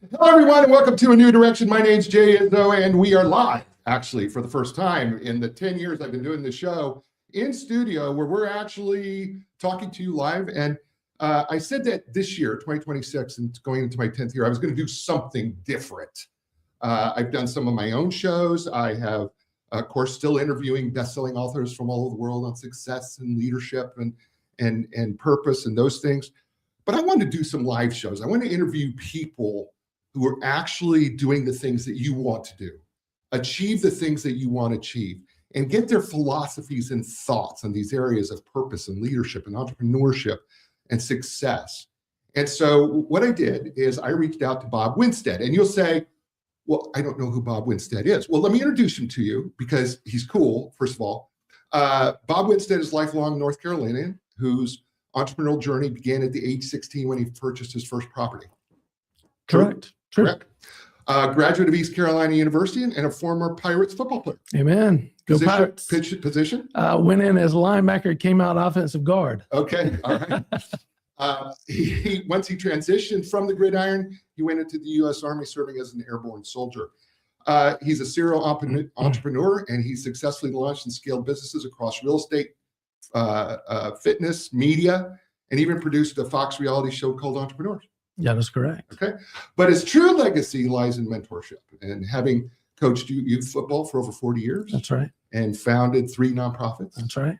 Hello, everyone, and welcome to A New Direction. My name's Jay Izzo, and we are live, actually, for the first time in the 10 years I've been doing the show, in studio, where we're actually talking to you live. And I said that this year, 2026, and going into my 10th year, I was going to do something different. I've done some of my own shows. I have, of course, still interviewing best-selling authors from all over the world on success and leadership and purpose and those things. But I want to do some live shows. I want to interview people who are actually doing the things that you want to do, achieve the things that you want to achieve, and get their philosophies and thoughts on these areas of purpose and leadership and entrepreneurship and success. And so what I did is I reached out to Bob Winstead, and you'll say, well, I don't know who Bob Winstead is. Well, let me introduce him to you because he's cool, first of all. Bob Winstead is lifelong North Carolinian whose entrepreneurial journey began at the age 16 when he purchased his first property. Correct. Correct. Graduate of East Carolina University and a former Pirates football player. Amen. Go Pirates. Position? Went in as linebacker, came out offensive guard. Okay. All right. Once he transitioned from the gridiron, he went into the U.S. Army serving as an airborne soldier. He's a serial entrepreneur, and he successfully launched and scaled businesses across real estate, fitness, media, and even produced a Fox reality show called Entrepreneurs. Yeah, that's correct. Okay. But his true legacy lies in mentorship and having coached youth football for over 40 years. That's right. And founded 3 nonprofits. That's right.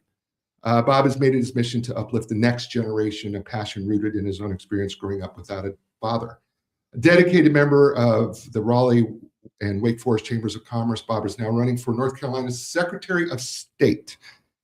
Bob has made it his mission to uplift the next generation, a passion rooted in his own experience growing up without a father. A dedicated member of the Raleigh and Wake Forest Chambers of Commerce, Bob is now running for North Carolina's Secretary of State.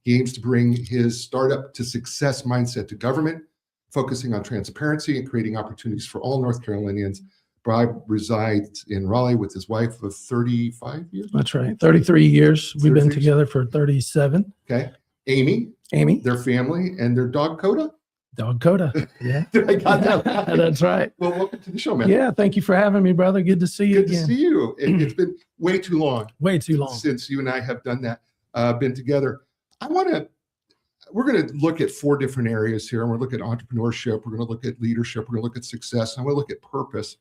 He aims to bring his startup to success mindset to government, focusing on transparency and creating opportunities for all North Carolinians. Bob resides in Raleigh with his wife of 35 years. That's right. 33 years. We've been together for 37. Okay. Amy, their family, and their dog Coda. Dog Coda. Yeah. I got that right. That's right. Well, welcome to the show, man. Yeah. Thank you for having me, brother. Good to see you again. Good to see you. It's been way too long. Way too long. Since you and I have done that, been together. We're going to look at 4 different areas here. And we're looking at entrepreneurship. We're going to look at leadership. We're going to look at success. And I'm going to look at purpose.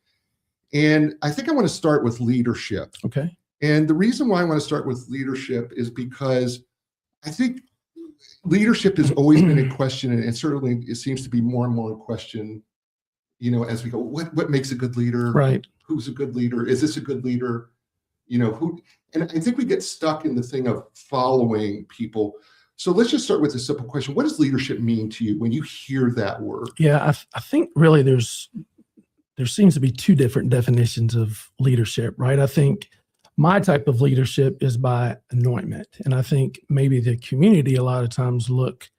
And I think I want to start with leadership. Okay. And the reason why I want to start with leadership is because I think leadership has always been in question, and certainly it seems to be more and more in question, as we go, what makes a good leader? Right. Who's a good leader? Is this a good leader? And I think we get stuck in the thing of following people. So let's just start with a simple question. What does leadership mean to you when you hear that word? Yeah, I think really there seems to be 2 different definitions of leadership, right? I think my type of leadership is by anointment. And I think maybe the community a lot of times look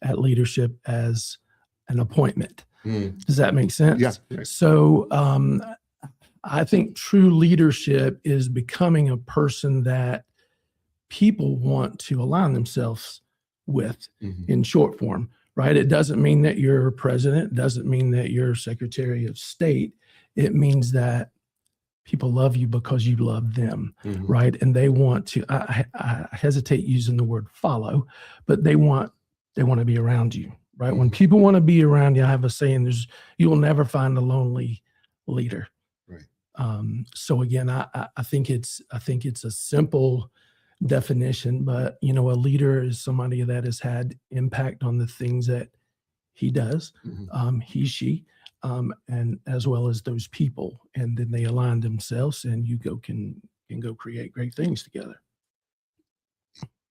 at leadership as an appointment. Does that make sense? Yeah. So I think true leadership is becoming a person that people want to align themselves with in short form, right? It doesn't mean that you're president. It doesn't mean that you're Secretary of State. It means that people love you because you love them, right? And they want to, I hesitate using the word follow, but they want to be around you, right? When people want to be around you, I have a saying, you will never find a lonely leader. Right. So again, I think it's a simple definition, but a leader is somebody that has had impact on the things that he does, he, she, and as well as those people, and then they align themselves, and you can go create great things together.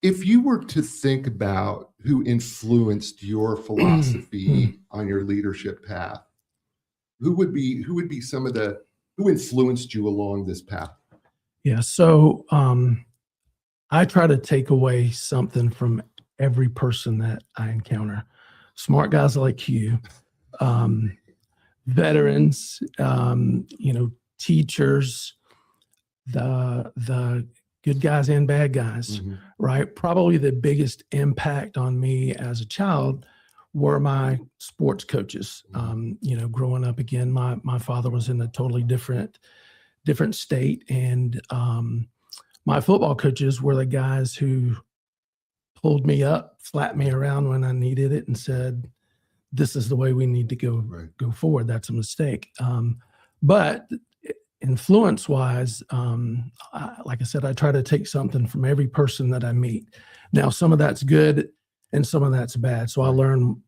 If you were to think about who influenced your philosophy on your leadership path, who would be who influenced you along this path? Yeah. So, I try to take away something from every person that I encounter. Smart guys like you, veterans, teachers, the good guys and bad guys, right? Probably the biggest impact on me as a child were my sports coaches. Growing up, again, my father was in a totally different state, and my football coaches were the guys who pulled me up, slapped me around when I needed it, and said, "This is the way we need to go forward. That's a mistake." But influence wise, like I said, I try to take something from every person that I meet. Now, some of that's good and some of that's bad. So I learn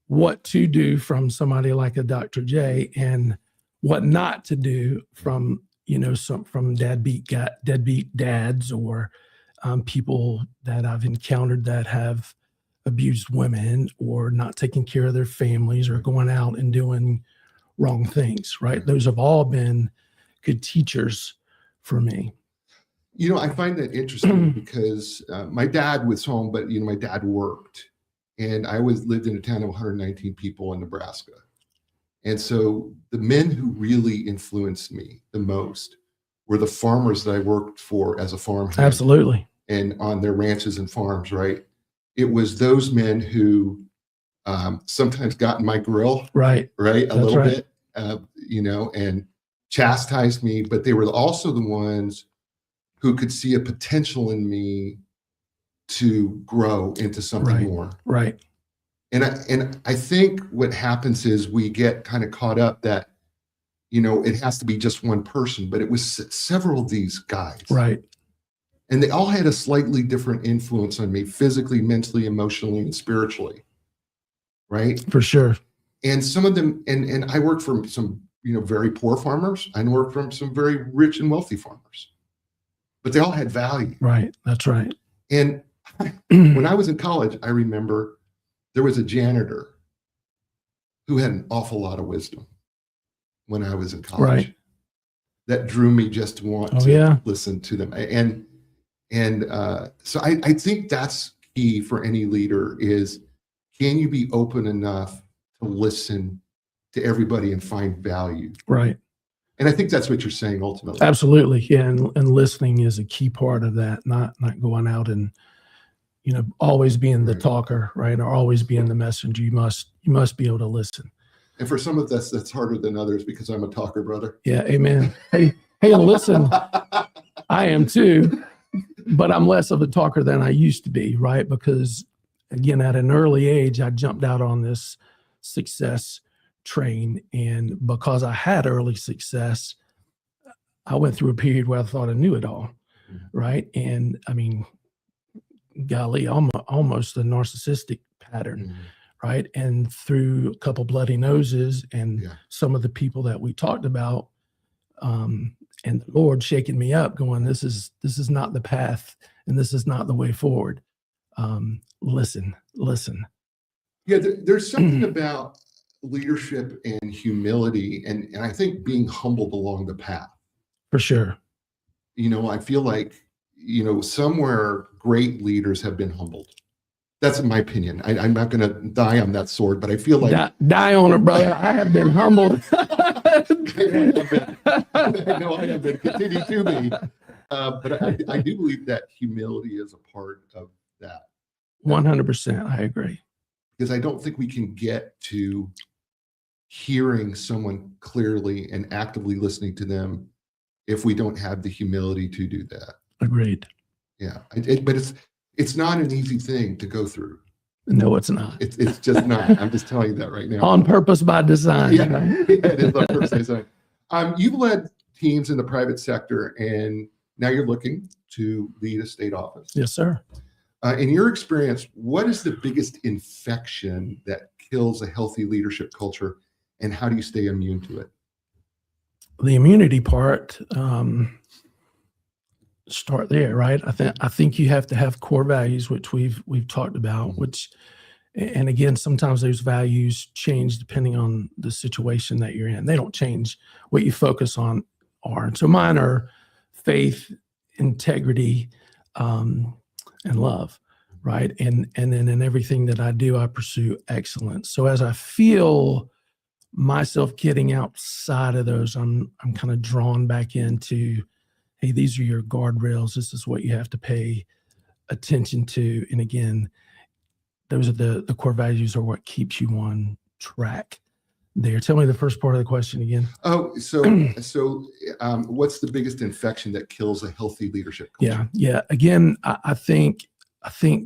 what to do from somebody like a Dr. J and what not to do from, from deadbeat dads or people that I've encountered that have abused women or not taking care of their families or going out and doing wrong things, right? Those have all been good teachers for me. I find that interesting because my dad was home, but my dad worked, and I lived in a town of 119 people in Nebraska. And so the men who really influenced me the most were the farmers that I worked for as a farmhand. Absolutely. And on their ranches and farms, right? It was those men who sometimes got in my grill, right? A little bit, and chastised me, but they were also the ones who could see a potential in me to grow into something more. Right. And I think what happens is we get kind of caught up that, it has to be just one person, but it was several of these guys. Right. And they all had a slightly different influence on me physically, mentally, emotionally, and spiritually. Right. For sure. And some of them, and I worked for some, very poor farmers. I worked from some very rich and wealthy farmers, but they all had value. Right. That's right. And when I was in college, I remember there was a janitor who had an awful lot of wisdom when I was in college. Right. That drew me just to want to listen to them. And so I think that's key for any leader is, can you be open enough to listen to everybody and find value? Right. And I think that's what you're saying ultimately. Absolutely. Yeah. And listening is a key part of that, not going out and, always being the talker, right? Or always being the messenger. You must be able to listen. And for some of us, that's harder than others because I'm a talker, brother. Yeah. Amen. Hey, listen, I am too, but I'm less of a talker than I used to be, right? Because again, at an early age, I jumped out on this success train. And because I had early success, I went through a period where I thought I knew it all. Right. And I mean, golly, almost a narcissistic pattern. Right. And through a couple bloody noses and some of the people that we talked about, and the Lord shaking me up going, this is not the path and this is not the way forward. Listen. Yeah. There's something about leadership and humility. And I think being humbled along the path. For sure. I feel like, somewhere great leaders have been humbled. That's my opinion. I'm not going to die on that sword, but I feel like die on it, brother. I have been humbled. I know I have been, continue to be. But I do believe that humility is a part of that. 100%. I agree. Because I don't think we can get to hearing someone clearly and actively listening to them if we don't have the humility to do that. Agreed. Yeah. But it's not an easy thing to go through. No, it's not. It's just not. I'm just telling you that right now. On purpose by design. Yeah, it is on purpose by design. You've led teams in the private sector, and now you're looking to lead a state office. Yes, sir. In your experience, what is the biggest infection that kills a healthy leadership culture, and how do you stay immune to it? The immunity part, start there, right? I think you have to have core values, which we've talked about, and again, sometimes those values change depending on the situation that you're in. They don't change. What you focus on are. And so mine are faith, integrity, and love, right? And then in everything that I do, I pursue excellence. So as I feel myself getting outside of those, I'm kind of drawn back into, hey, these are your guardrails. This is what you have to pay attention to. And again, those are the core values are what keeps you on track there. Tell me the first part of the question again. Oh, so what's the biggest infection that kills a healthy leadership culture? Yeah. Again, I think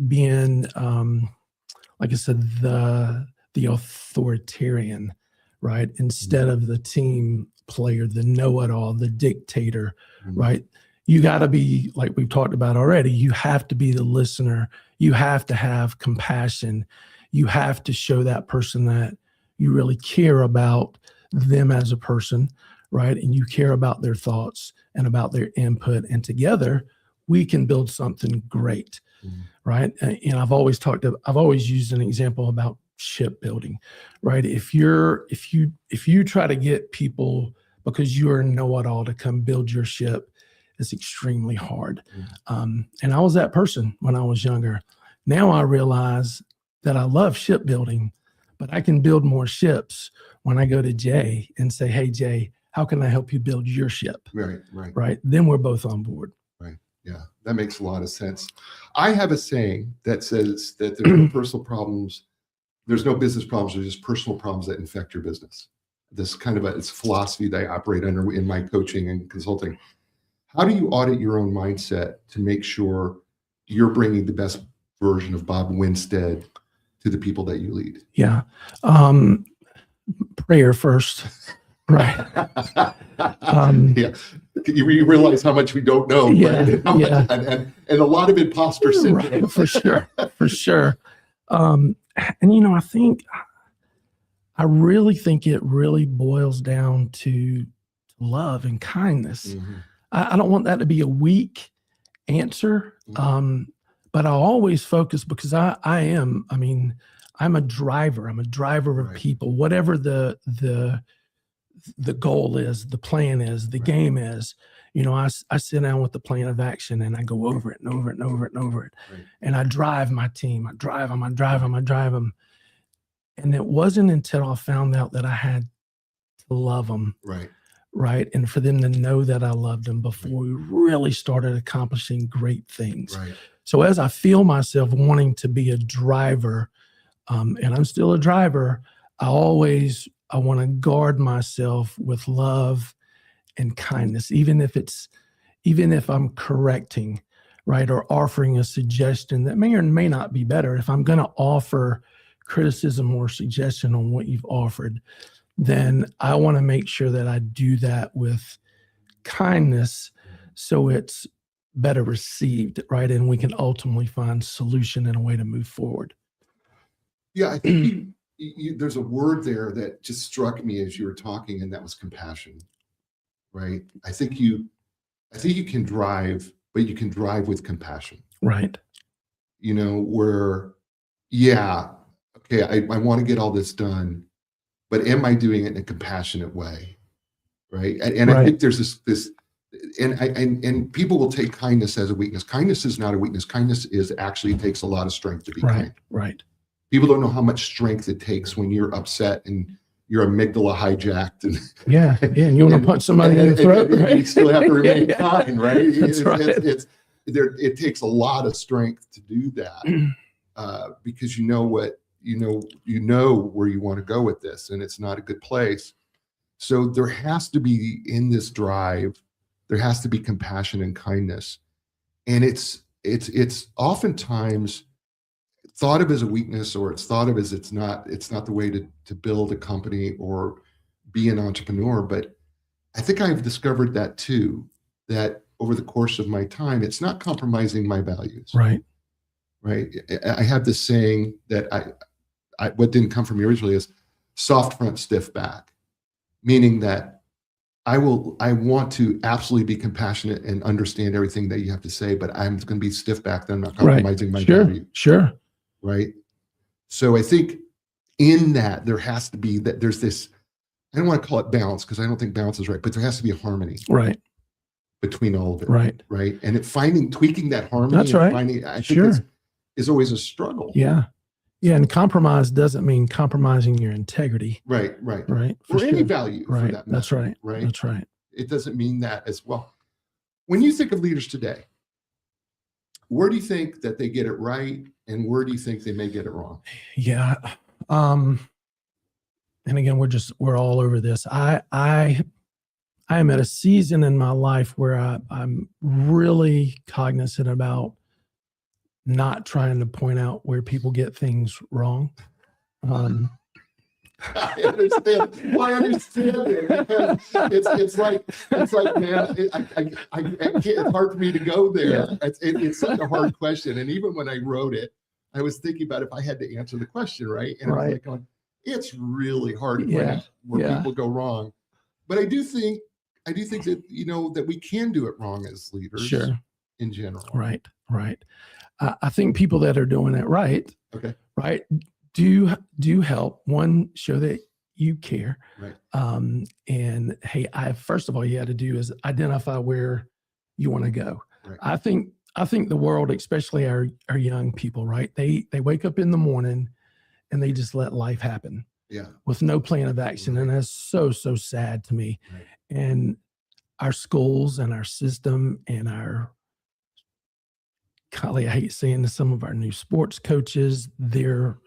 being, like I said, the authoritarian, right? Instead of the team player, the know-it-all, the dictator, Mhm. right? You got to be, like we've talked about already, you have to be the listener. You have to have compassion. You have to show that person that you really care about them as a person, right? And you care about their thoughts and about their input. And together, we can build something great, Mhm. right? And I've always used an example about shipbuilding, right? If you try to get people because you're a know-it-all to come build your ship, it's extremely hard. And I was that person when I was younger. Now I realize that I love shipbuilding, but I can build more ships when I go to Jay and say, hey, Jay, how can I help you build your ship? Right. Right. Then we're both on board. Right. Yeah, that makes a lot of sense. I have a saying that says that there's no personal problems, there's no business problems, there's just personal problems that infect your business. This kind of it's philosophy that I operate under in my coaching and consulting. How do you audit your own mindset to make sure you're bringing the best version of Bob Winstead to the people that you lead? Yeah. Prayer first. Right. Yeah. You realize how much we don't know, Yeah, right? yeah. And a lot of imposter syndrome. Right, for sure. And I really think it really boils down to love and kindness. Mhm. I don't want that to be a weak answer, but I always focus because I'm a driver. I'm a driver of Right. people. Whatever the goal is, the plan is, the Right. game is. I sit down with the plan of action and I go over it and over it and over it and over it. Right. And I drive my team. I drive them. And it wasn't until I found out that I had to love them, Right. right? And for them to know that I loved them before we really started accomplishing great things. Right. So as I feel myself wanting to be a driver, and I'm still a driver, I want to guard myself with love and kindness, even if I'm correcting, right, or offering a suggestion that may or may not be better. If I'm going to offer criticism or suggestion on what you've offered, then I want to make sure that I do that with kindness so it's better received, right? And we can ultimately find solution and a way to move forward. Yeah, I think there's a word there that just struck me as you were talking, and that was compassion. Right. I think you can drive, but you can drive with compassion. Right. Where, yeah, okay, I want to get all this done, but am I doing it in a compassionate way? Right. And I think there's this, and people will take kindness as a weakness. Kindness is not a weakness. Kindness actually takes a lot of strength to be kind. Right. People don't know how much strength it takes when you're upset and your amygdala hijacked, and and you want to punch somebody in the throat, right? And you still have to remain kind, right? That's right. It takes a lot of strength to do that, because you know where you want to go with this, and it's not a good place. So there has to be, in this drive, there has to be compassion and kindness, and it's oftentimes thought of as a weakness, or it's thought of as it's not the way to build a company or be an entrepreneur. But I think I've discovered that too, that over the course of my time, it's not compromising my values. Right. I have this saying that what didn't come from me originally is soft front, stiff back, meaning that I want to absolutely be compassionate and understand everything that you have to say, but I'm going to be stiff back. I'm not compromising my value. Sure. Right. So I think in that there has to be that there's this, I don't want to call it balance because I don't think balance is right, but there has to be a harmony between all of it. Right. And tweaking that harmony. That's right. I think is always a struggle. Yeah. And compromise doesn't mean compromising your integrity. Right. For any value. Right. For that matter, That's right. It doesn't mean that as well. When you think of leaders today, where do you think that they get it right, and where do you think they may get it wrong? Yeah. And again, we're all over this. I am at a season in my life where I'm really cognizant about not trying to point out where people get things wrong. I understand. Well, I understand it because it's like man, I can't, it's hard for me to go there. Yeah. It's such a hard question, and even when I wrote it, I was thinking about if I had to answer the question right, and I was like going, it's really hard to point out where people go wrong. But I do think that that we can do it wrong as leaders. Sure. In general. Right. I think people that are doing it right. Okay. Right. Do help. One, show that you care. Right. And hey, first of all, you had to do is identify where you want to go. Right. I think the world, especially our young people, right? They wake up in the morning and they just let life happen. Yeah. With no plan of action. Right. And that's so sad to me. Right. And our schools and our system and our, golly, I hate saying to some of our new sports coaches, their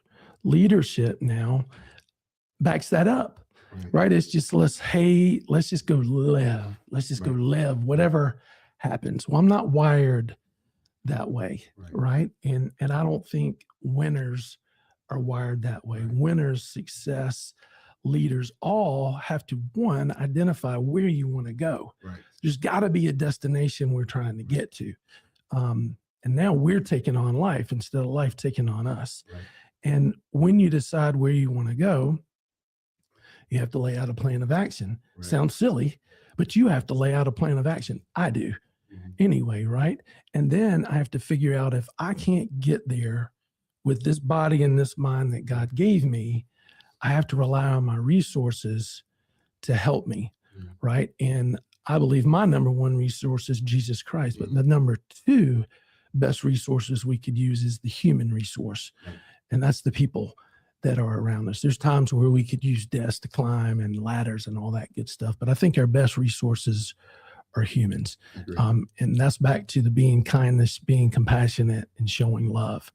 leadership now backs that up. Right. It's just let's just go live. Let's just go live, whatever happens. Well, I'm not wired that way. Right. And I don't think winners are wired that way. Winners, success, leaders all have to, one, identify where you want to go. Right. There's got to be a destination we're trying to get to. And now we're taking on life instead of life taking on us. Right. And when you decide where you want to go, you have to lay out a plan of action. Right. Sounds silly, but you have to lay out a plan of action. I do. Mm-hmm. Anyway, right? And then I have to figure out if I can't get there with this body and this mind that God gave me, I have to rely on my resources to help me. Mm-hmm. Right? And I believe my number one resource is Jesus Christ, but the number two best resources we could use is the human resource. And that's the people that are around us. There's times where we could use desks to climb and ladders and all that good stuff, but I think our best resources are humans. And that's back to the being kindness, being compassionate, and showing love.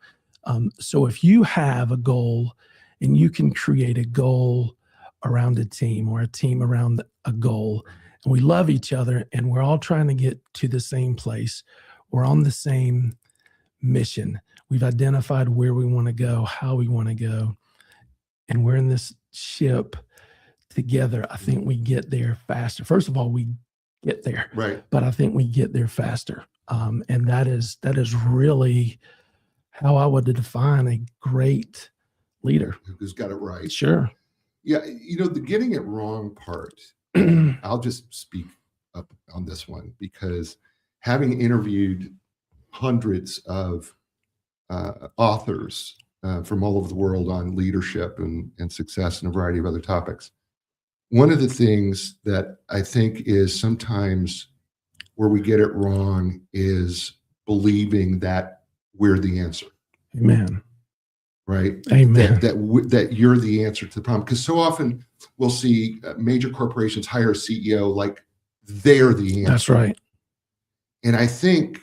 So if you have a goal and you can create a goal around a team or a team around a goal, and we love each other and we're all trying to get to the same place, we're on the same mission. We've identified where we want to go, how we want to go, and we're in this ship together. I think we get there faster. First of all, we get there, right? But I think we get there faster, and that is really how I would define a great leader who's got it right. Sure. Yeah, the getting it wrong part. I'll just speak up on this one because having interviewed hundreds of authors from all over the world on leadership and success and a variety of other topics. One of the things that I think is sometimes where we get it wrong is believing that we're the answer. Amen. Right? Amen. That you're the answer to the problem. Because so often we'll see major corporations hire a CEO like they're the answer. That's right. And I think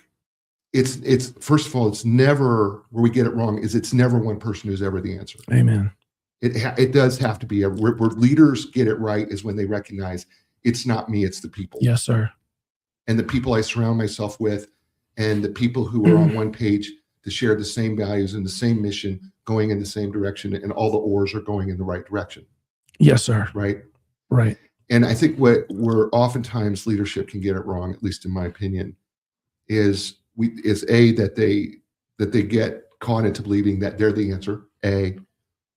it's first of all, it's never where we get it wrong is it's never one person who's ever the answer. Amen. It does have to be where leaders get it right is when they recognize it's not me, it's the people. Yes, sir. And the people I surround myself with and the people who are on one page to share the same values and the same mission going in the same direction and all the oars are going in the right direction. Yes, sir. Right. Right. And I think where oftentimes leadership can get it wrong, at least in my opinion, is that they get caught into believing that they're the answer,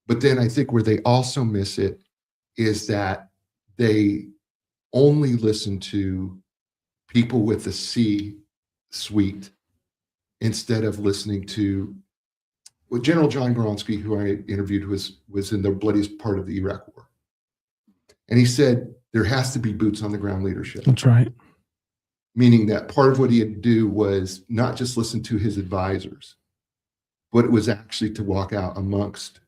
but then I think where they also miss it is that they only listen to people with the C-suite instead of listening to General John Gronsky, who I interviewed, was in the bloodiest part of the Iraq War. And he said, there has to be boots on the ground leadership. That's right. Meaning that part of what he had to do was not just listen to his advisors, but it was actually to walk out amongst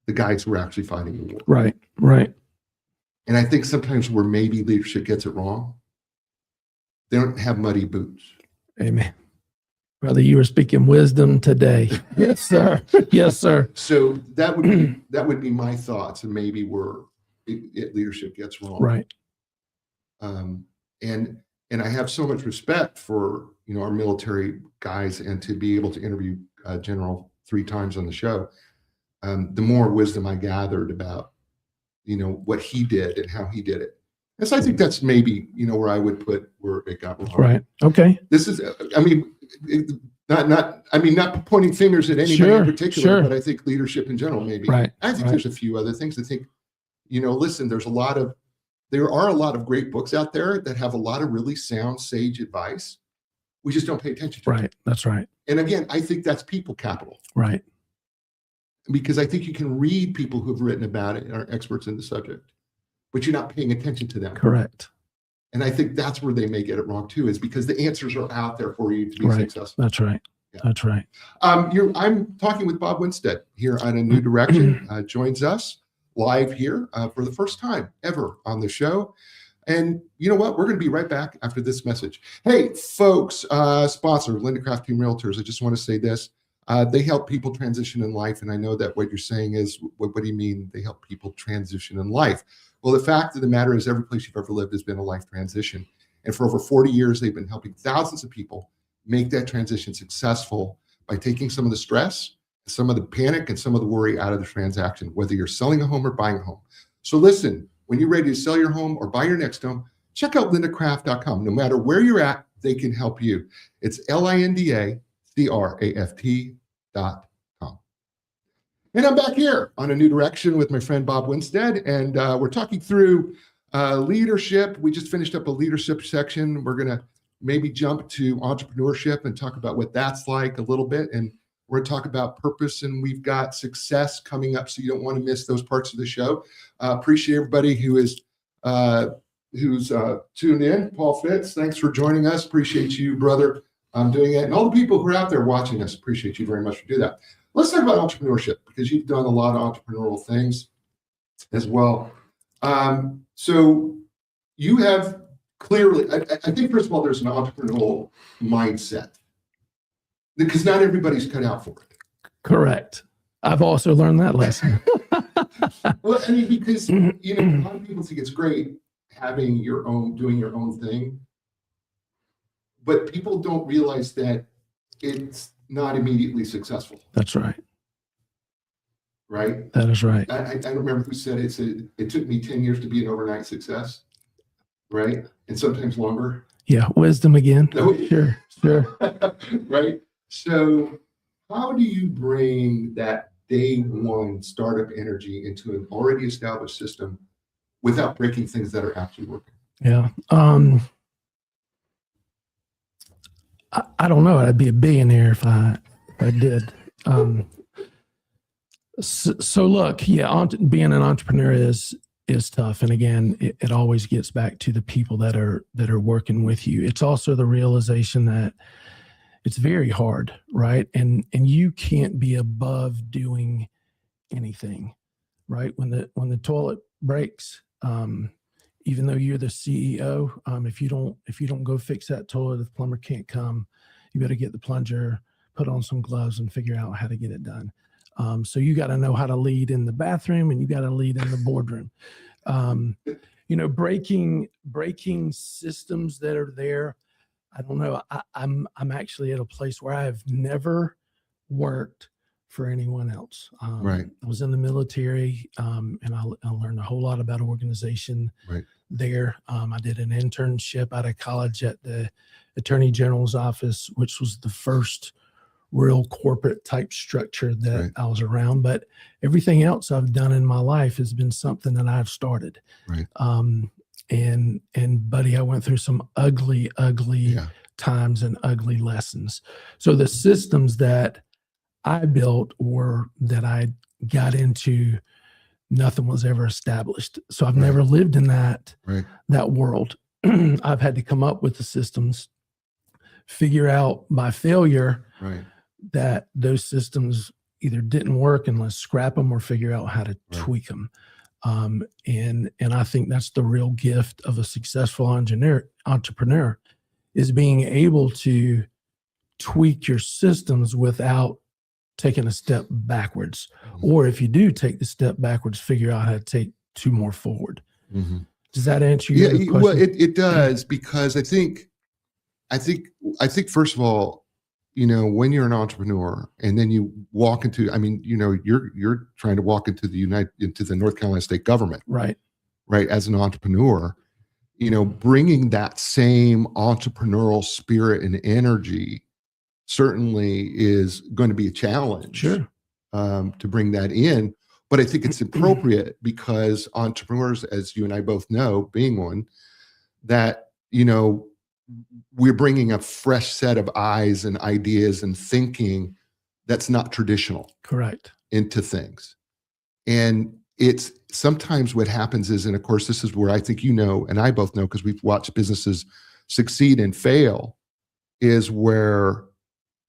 the guys who were actually fighting the war. Right, right. And I think sometimes where maybe leadership gets it wrong, they don't have muddy boots. Amen. Brother, you were speaking wisdom today. Yes, sir. Yes, sir. So that would be my thoughts, and maybe where leadership gets wrong. Right. And I have so much respect for our military guys, and to be able to interview General 3 times on the show, the more wisdom I gathered about what he did and how he did it. And so I think that's maybe, where I would put where it got wrong. Right. Okay. This is, not pointing fingers at anybody in particular, but I think leadership in general, maybe. Right. I think there's a few other things. I think, listen, there are a lot of great books out there that have a lot of really sound, sage advice. We just don't pay attention to it. Right. That's right. And again, I think that's people capital. Right. Because I think you can read people who have written about it and are experts in the subject, but you're not paying attention to them. Correct. And I think that's where they may get it wrong too, is because the answers are out there for you to be successful. That's right. Yeah. That's right. I'm talking with Bob Winstead here on A New Direction. Joins us live here for the first time ever on the show. And you know what? We're going to be right back after this message. Hey, folks, sponsor, Linda Craft Team Realtors. I just want to say this. They help people transition in life. And I know that what you're saying is, what do you mean they help people transition in life? Well, the fact of the matter is every place you've ever lived has been a life transition. And for over 40 years, they've been helping thousands of people make that transition successful by taking some of the stress, some of the panic, and some of the worry out of the transaction, whether you're selling a home or buying a home. So listen, when you're ready to sell your home or buy your next home, check out lindacraft.com. No matter where you're at, they can help you. It's LINDACRAFT.com. And I'm back here on A New Direction with my friend Bob Winstead, and we're talking through leadership. We just finished up a leadership section. We're going to maybe jump to entrepreneurship and talk about what that's like a little bit. And we're going to talk about purpose, and we've got success coming up, so you don't want to miss those parts of the show. Appreciate everybody who's tuned in. Paul Fitz, thanks for joining us. Appreciate you, brother, doing it. And all the people who are out there watching us, appreciate you very much for doing that. Let's talk about entrepreneurship, because you've done a lot of entrepreneurial things as well. So you have clearly, I think, first of all, there's an entrepreneurial mindset, because not everybody's cut out for it. Correct. I've also learned that lesson. Well, because a lot of people think it's great doing your own thing, but people don't realize that it's not immediately successful. That's right. Right? That is right. I don't remember who said it. It took me 10 years to be an overnight success, right? And sometimes longer. Yeah, wisdom again. Sure. Right? So how do you bring that day one startup energy into an already established system without breaking things that are actually working? Yeah. I don't know. I'd be a billionaire if I did. So look, yeah, being an entrepreneur is tough. And again, it always gets back to the people that are working with you. It's also the realization that it's very hard, right? And you can't be above doing anything, right? When the toilet breaks, even though you're the CEO, if you don't go fix that toilet, if the plumber can't come, you better get the plunger, put on some gloves, and figure out how to get it done. So you got to know how to lead in the bathroom, and you got to lead in the boardroom. Breaking systems that are there. I don't know. I'm actually at a place where I have never worked for anyone else. Right. I was in the military, and I learned a whole lot about organization there. I did an internship out of college at the Attorney General's office, which was the first real corporate type structure that I was around. But everything else I've done in my life has been something that I've started. Right. And buddy, I went through some ugly times and ugly lessons. So the systems that I built or that I got into, nothing was ever established. So I've never lived in that world. I've had to come up with the systems, figure out by failure that those systems either didn't work, and let's scrap them or figure out how to tweak them. And I think that's the real gift of a successful entrepreneur is being able to tweak your systems without taking a step backwards. Or if you do take the step backwards, figure out how to take two more forward. Does that answer your question? Well, it does, because I think first of all, when you're an entrepreneur and then you walk into, I mean, you're trying to walk into the North Carolina state government, Right. right? As an entrepreneur, bringing that same entrepreneurial spirit and energy certainly is going to be a challenge. Sure. To bring that in. But I think it's appropriate because entrepreneurs, as you and I both know, being one, that, we're bringing a fresh set of eyes and ideas and thinking that's not traditional. Correct. Into things. And it's sometimes what happens is, and of course, this is where I think and I both know because we've watched businesses succeed and fail, is where,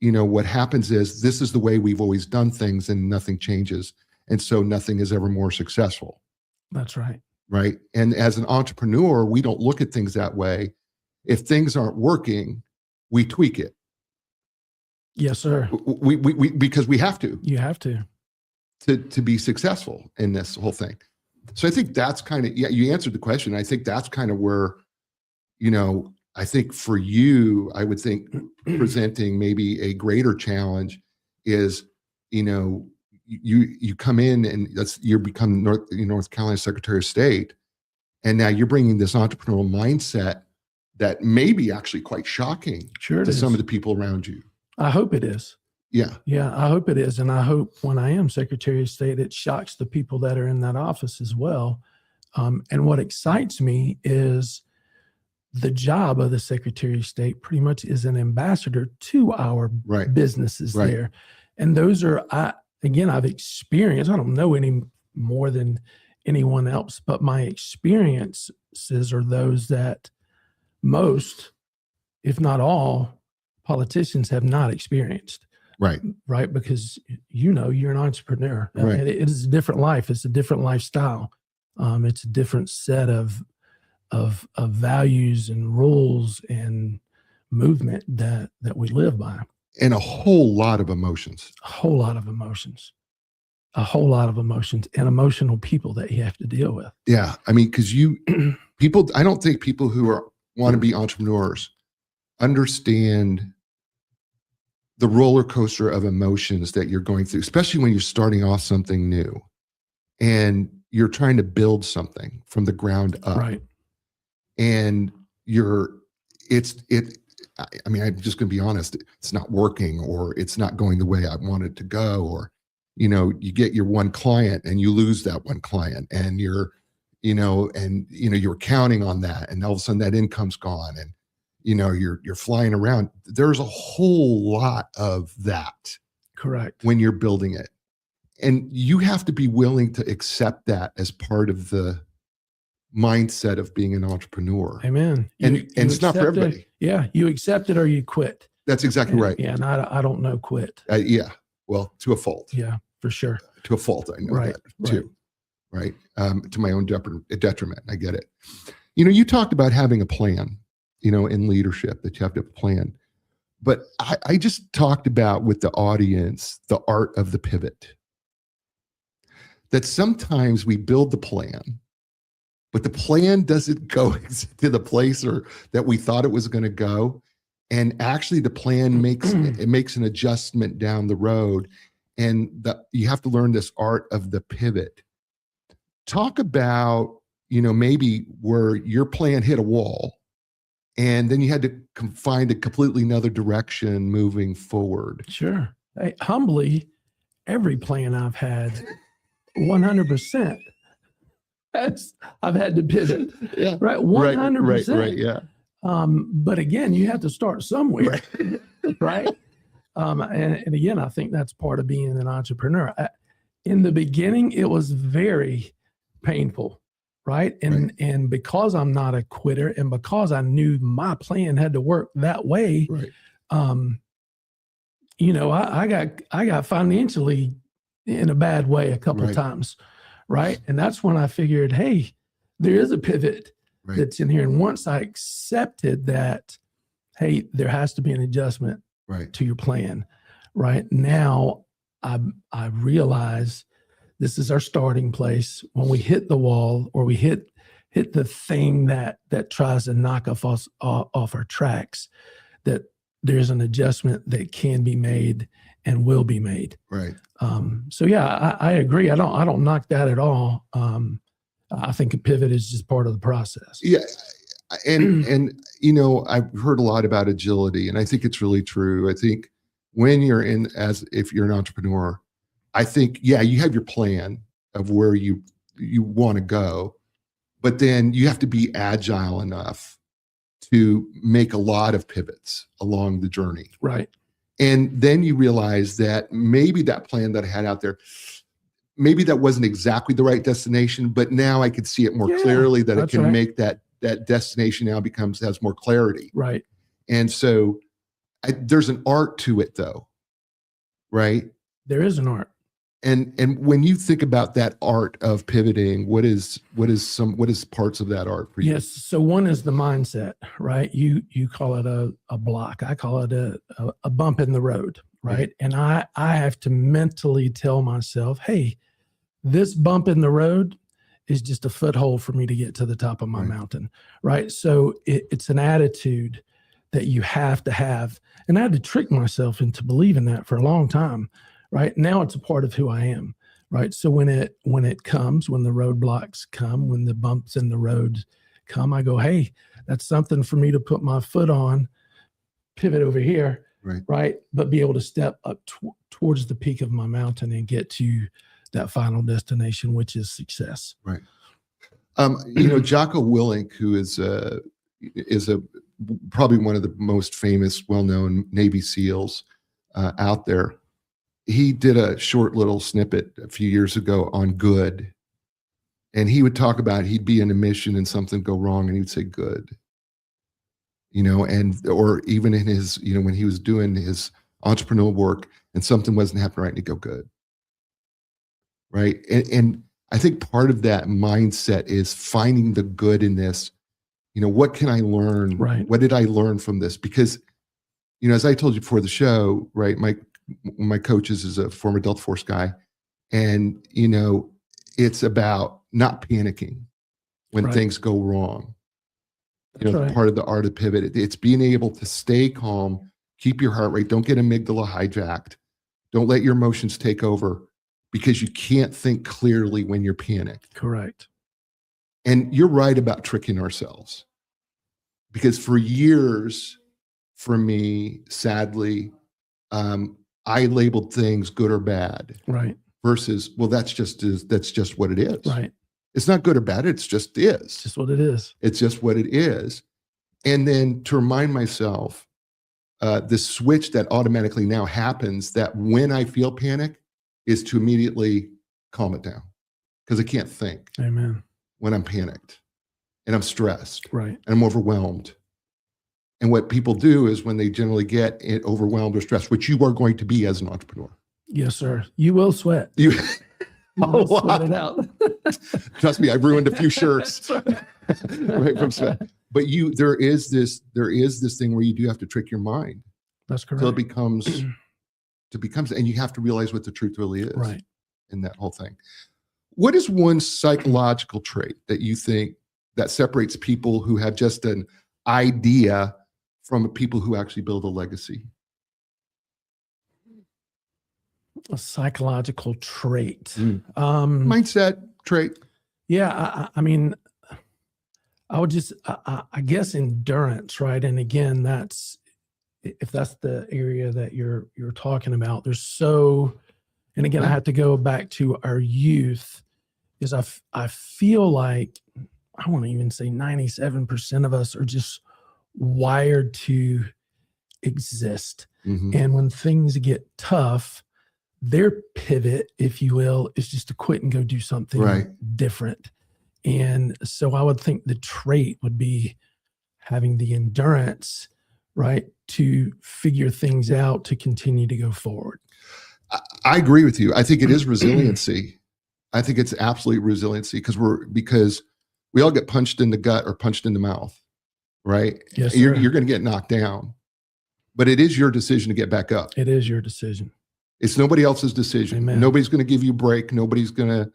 what happens is this is the way we've always done things and nothing changes. And so nothing is ever more successful. That's right. Right. And as an entrepreneur, we don't look at things that way. If things aren't working, we tweak it. Yes, sir. We because we have to. You have to be successful in this whole thing. So I think that's kind of, you answered the question. I think that's kind of where, I think for you, I would think presenting maybe a greater challenge is, you come in and you become North Carolina Secretary of State, and now you're bringing this entrepreneurial mindset that may be actually quite shocking to some of the people around you. I hope it is. Yeah. Yeah, I hope it is. And I hope when I am Secretary of State, it shocks the people that are in that office as well. And what excites me is the job of the Secretary of State pretty much is an ambassador to our businesses there. And those are, I've experienced, I don't know any more than anyone else, but my experiences are those that most, if not all, politicians have not experienced. Right. Right. Because, you're an entrepreneur. Right. It is a different life. It's a different lifestyle. It's a different set of values and rules and movement that we live by. And a whole lot of emotions. A whole lot of emotions. And emotional people that you have to deal with. Yeah. I mean, because I don't think people who want to be entrepreneurs understand the roller coaster of emotions that you're going through, especially when you're starting off something new and you're trying to build something from the ground up. Right. And I'm just going to be honest, it's not working, or it's not going the way I want it to go, or, you get your one client and you lose that one client, and you're counting on that, and all of a sudden that income's gone, and, you're flying around. There's a whole lot of that. Correct. When you're building it. And you have to be willing to accept that as part of the mindset of being an entrepreneur. Amen. And it's not for everybody. You accept it or you quit. That's exactly right. Yeah, and I don't know quit. Yeah, well, to a fault. Yeah, for sure. To a fault, I know that too. Right. To my own detriment. I get it. You talked about having a plan, in leadership, that you have to have a plan. But I just talked about with the audience the art of the pivot. That sometimes we build the plan, but the plan doesn't go to the place that we thought it was going to go. And actually the plan makes an adjustment down the road. And you have to learn this art of the pivot. Talk about, maybe where your plan hit a wall and then you had to find a completely another direction moving forward. Sure. Hey, humbly, every plan I've had, 100%. I've had to pivot. Yeah. Right. 100%. Right. Yeah. But again, you have to start somewhere. Right. And again, I think that's part of being an entrepreneur. In the beginning, it was very painful. Right. And because I'm not a quitter, and because I knew my plan had to work that way, I got financially in a bad way a couple of times. Right. And that's when I figured, hey, there is a pivot that's in here. And once I accepted that, hey, there has to be an adjustment to your plan. Right now, I realize this is our starting place. When we hit the wall, or we hit the thing that tries to knock us off our tracks, that there's an adjustment that can be made and will be made. Right. So yeah, I agree. I don't knock that at all. I think a pivot is just part of the process. Yeah. And I've heard a lot about agility, and I think it's really true. I think when if you're an entrepreneur, I think, yeah, you have your plan of where you want to go, but then you have to be agile enough to make a lot of pivots along the journey. Right. And then you realize that maybe that plan that I had out there, maybe that wasn't exactly the right destination, but now I could see it more clearly, that it can make that destination now has more clarity. Right. And so there's an art to it, though, right? There is an art. And when you think about that art of pivoting, what is parts of that art for you? Yes. So one is the mindset, right? You call it a block. I call it a bump in the road, right? And I have to mentally tell myself, hey, this bump in the road is just a foothold for me to get to the top of my mountain, right? So it's an attitude that you have to have. And I had to trick myself into believing that for a long time, right? Now it's a part of who I am, right? So when it comes, when the roadblocks come, when the bumps in the road come, I go, hey, that's something for me to put my foot on, pivot over here, right? But be able to step up towards the peak of my mountain and get to that final destination, which is success. Right. Jocko Willink, who is probably one of the most famous, well-known Navy SEALs out there. He did a short little snippet a few years ago on good. And he would talk about, he'd be in a mission and something go wrong and he'd say good. Or even in his, when he was doing his entrepreneurial work and something wasn't happening right, and he'd go good. Right. And I think part of that mindset is finding the good in this. What can I learn? Right. What did I learn from this? Because, as I told you before the show, right, my coach is a former Delta Force guy. And, it's about not panicking when things go wrong. Part of the art of pivot. It's being able to stay calm, keep your heart rate, don't get amygdala hijacked. Don't let your emotions take over, because you can't think clearly when you're panicked. Correct. And you're right about tricking ourselves. Because for years, for me, sadly, I labeled things good or bad. Right. Versus, well, that's just what it is. Right. It's not good or bad. It's just is. It's just what it is. It's just what it is. And then to remind myself, the switch that automatically now happens, that when I feel panic, is to immediately calm it down, because I can't think. Amen. When I'm panicked and I'm stressed, right, and I'm overwhelmed. And what people do is, when they generally get overwhelmed or stressed, which you are going to be as an entrepreneur. Yes, sir. You will sweat. You will sweat it out. Trust me, I've ruined a few shirts right from sweat. But there is this thing where you do have to trick your mind. That's correct. Until it becomes, and you have to realize what the truth really is. Right. In that whole thing. What is one psychological trait that you think that separates people who have just an idea from people who actually build a legacy? A psychological trait. Mindset trait. Yeah. I mean, I would just, I guess endurance, right? And again, if that's the area that you're talking about, and again, I have to go back to our youth, is I feel like, I want to even say 97% of us are just wired to exist. Mm-hmm. And when things get tough, their pivot, if you will, is just to quit and go do something different. And so I would think the trait would be having the endurance, right, to figure things out, to continue to go forward. I agree with you. I think it is resiliency. I think it's absolute resiliency, because we all get punched in the gut or punched in the mouth, right? Yes, you're going to get knocked down, but it is your decision to get back up. It is your decision. It's nobody else's decision. Amen. Nobody's going to give you a break. Nobody's going to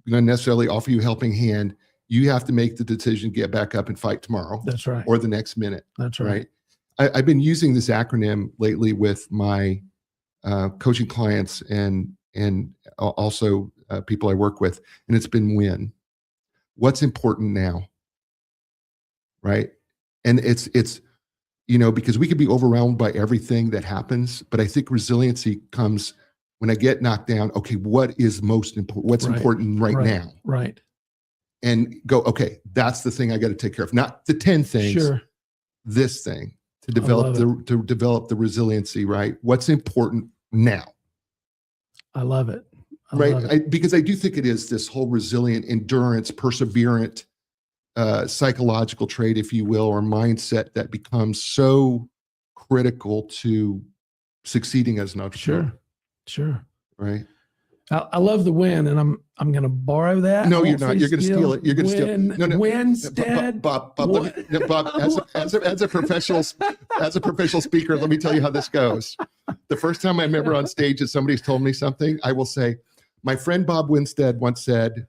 necessarily offer you a helping hand. You have to make the decision, get back up and fight tomorrow. That's right. Or the next minute. That's right. I've been using this acronym lately with my coaching clients and also people I work with, and it's been win. What's important now, right? And it's because we could be overwhelmed by everything that happens, but I think resiliency comes when I get knocked down. Okay, what is most important? What's important right now? Right. And go, okay, that's the thing I got to take care of. Not the 10 things. Sure. This thing to develop the resiliency, right? What's important now? I love it. Because I do think it is this whole resilient, endurance, perseverant, psychological trait, if you will, or mindset that becomes so critical to succeeding as an entrepreneur. Sure. Right. I love the win, and I'm going to borrow that. No, you're not. You're going to steal it. You're going to steal it. No. Winstead. Bob, as a professional speaker, let me tell you how this goes. The first time I'm ever on stage and somebody's told me something, I will say, my friend Bob Winstead once said,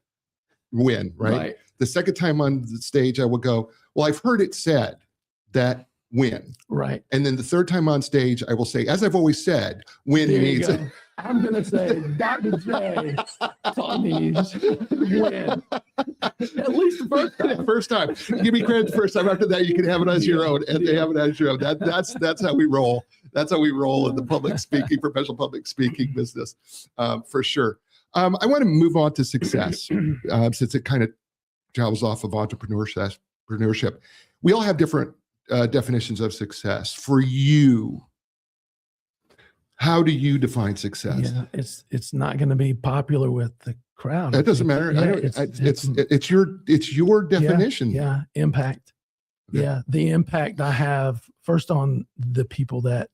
win, right? The second time on the stage, I will go, well, I've heard it said that win. Right. And then the third time on stage, I will say, as I've always said, win means. I'm going to say, Dr. J taught me win. At least the first time. First time. Give me credit the first time. After that, you can have it as your own. And they have it as your own. That's how we roll. That's how we roll in the professional public speaking business, for sure. I want to move on to success, since it kind of travels off of entrepreneurship. We all have different definitions of success. For you, how do you define success? Yeah, it's not going to be popular with the crowd. That doesn't matter. Yeah, it's your definition. Yeah, impact. Okay. Yeah, the impact I have first on the people that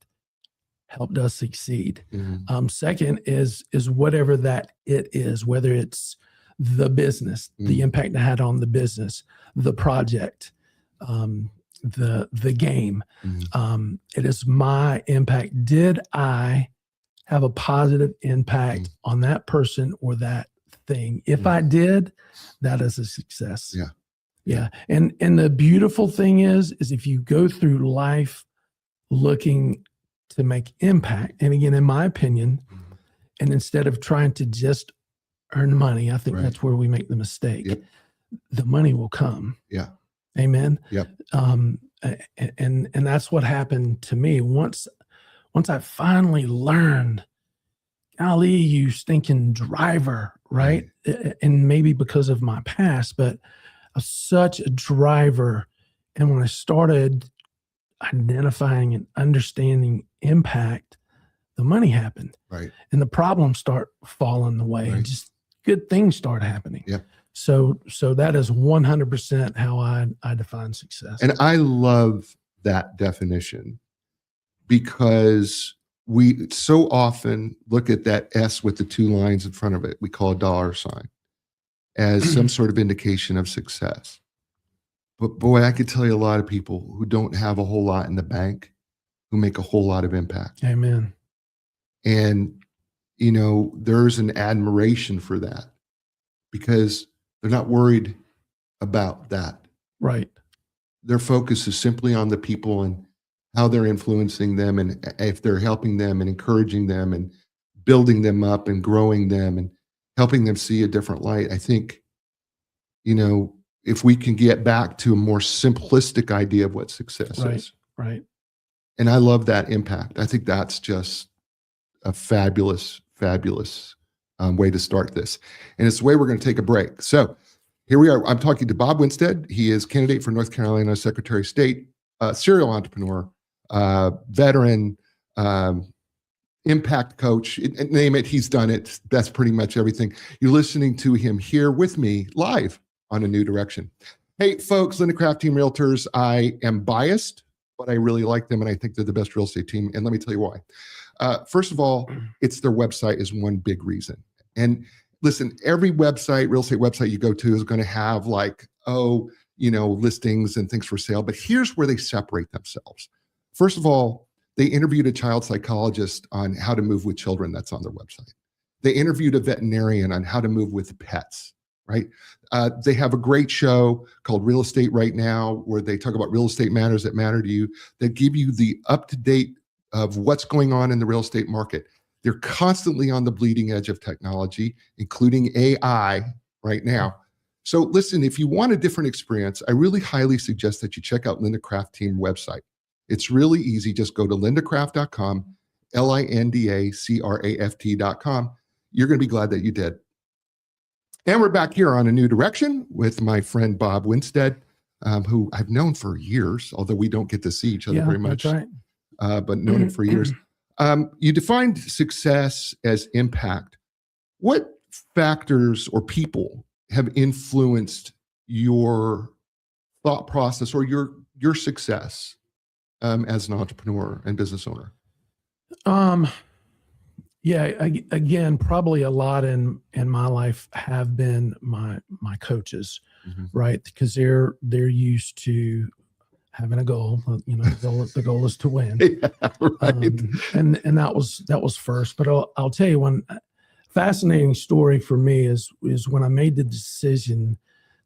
helped us succeed. Mm-hmm. Second is whatever that it is, whether it's the business, the impact I had on the business, the project, the game. It is my impact. Did I have a positive impact on that person or that thing? If I did, that is a success. Yeah. And the beautiful thing is if you go through life looking to make impact, and again, in my opinion, and instead of trying to just earn money, I think that's where we make the mistake. Yep. The money will come. Yeah. Amen. Yep. And that's what happened to me once I finally learned, golly, you stinking driver, right? And maybe because of my past, but I was such a driver. And when I started identifying and understanding impact, the money happened. Right. And the problems start falling away and just good things start happening. Yeah. So that is 100% how I define success. And I love that definition because we so often look at that S with the two lines in front of it, we call a dollar sign, as some sort of indication of success. But boy, I could tell you a lot of people who don't have a whole lot in the bank who make a whole lot of impact. Amen. And, there's an admiration for that because they're not worried about that. Right. Their focus is simply on the people and how they're influencing them and if they're helping them and encouraging them and building them up and growing them and helping them see a different light. I think, if we can get back to a more simplistic idea of what success is. Right. And I love that impact. I think that's just a fabulous way to start this. And it's the way we're going to take a break. So here we are. I'm talking to Bob Winstead. He is candidate for North Carolina Secretary of State, serial entrepreneur, veteran, impact coach, name it, he's done it. That's pretty much everything. You're listening to him here with me live on A New Direction. Hey, folks, Linda Craft Team Realtors. I am biased, but I really like them, and I think they're the best real estate team. And let me tell you why. First of all, it's their website is one big reason. And listen, every website, real estate website you go to is going to have listings and things for sale. But here's where they separate themselves. First of all, they interviewed a child psychologist on how to move with children. That's on their website. They interviewed a veterinarian on how to move with pets. right? They have a great show called Real Estate Right Now, where they talk about real estate matters that matter to you, that give you the up-to-date of what's going on in the real estate market. They're constantly on the bleeding edge of technology, including AI right now. So listen, if you want a different experience, I really highly suggest that you check out Linda Craft Team website. It's really easy. Just go to lindacraft.com, LINDACRAFT.com. You're going to be glad that you did. And we're back here on A New Direction with my friend Bob Winstead, who I've known for years, although we don't get to see each other very much, that's right. but known him for years. You defined success as impact. What factors or people have influenced your thought process or your success as an entrepreneur and business owner? Again, probably a lot in my life have been my coaches, right? Because they're used to having a goal. The goal is to win. Yeah, right. And that was first. But I'll tell you, one fascinating story for me is when I made the decision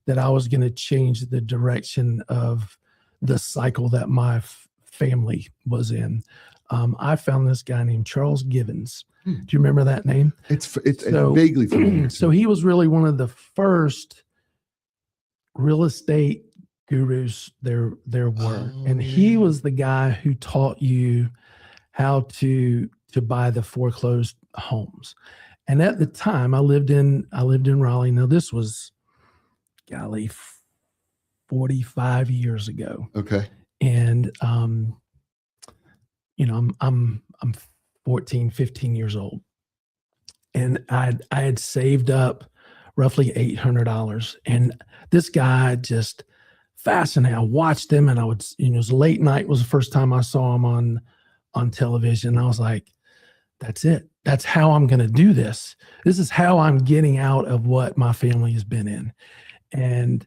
that I was going to change the direction of the cycle that my family was in. I found this guy named Charles Givens. Do you remember that name? It's vaguely familiar. So he was really one of the first real estate gurus there were. And he was the guy who taught you how to buy the foreclosed homes. And at the time I lived in Raleigh. Now this was 45 years ago. Okay. And I'm 14, 15 years old. And I had saved up roughly $800. And this guy just fascinating. I watched him, and I would, it was late night was the first time I saw him on television. I was like, that's it. That's how I'm going to do this. This is how I'm getting out of what my family has been in. And